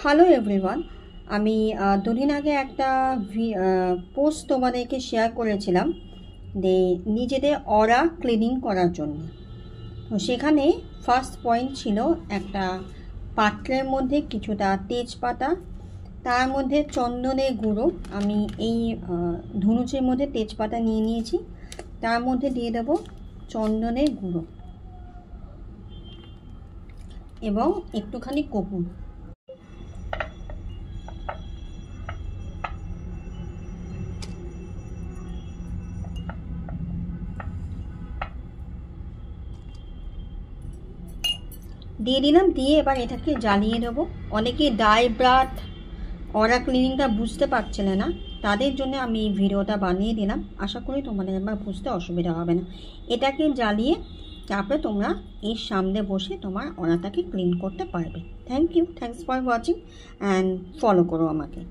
Hello everyone, আমি দুদিন আগে একটা পোস্ট তোমাদেরকে শেয়ার করেছিলাম যে নিজেদের অরা ক্লিনিং করার জন্য। তো সেখানে ফার্স্ট পয়েন্ট ছিল একটা পাত্রের মধ্যে কিছুটা তেজপাতা, তার মধ্যে চন্দনের গুঁড়ো। আমি এই ধনুচের মধ্যে তেজপাতা নিয়ে নিয়েছি, তার মধ্যে দিয়ে দেব চন্দনের গুঁড়ো এবং একটুখানি কপুর। দিয়ে দিলাম, দিয়ে এবার এটাকে জ্বালিয়ে দেবো। অনেকে ডাই ব্রাথ অরা ক্লিনিংটা বুঝতে পারছিল না, তাদের জন্য আমি এই ভিডিওটা বানিয়ে দিলাম। আশা করি তোমাদের এবার বুঝতে অসুবিধা হবে না। এটাকে জ্বালিয়ে তারপরে তোমরা এর সামনে বসে তোমার অরাটাকে ক্লিন করতে পারবে। Thanks for watching and follow করো আমাকে।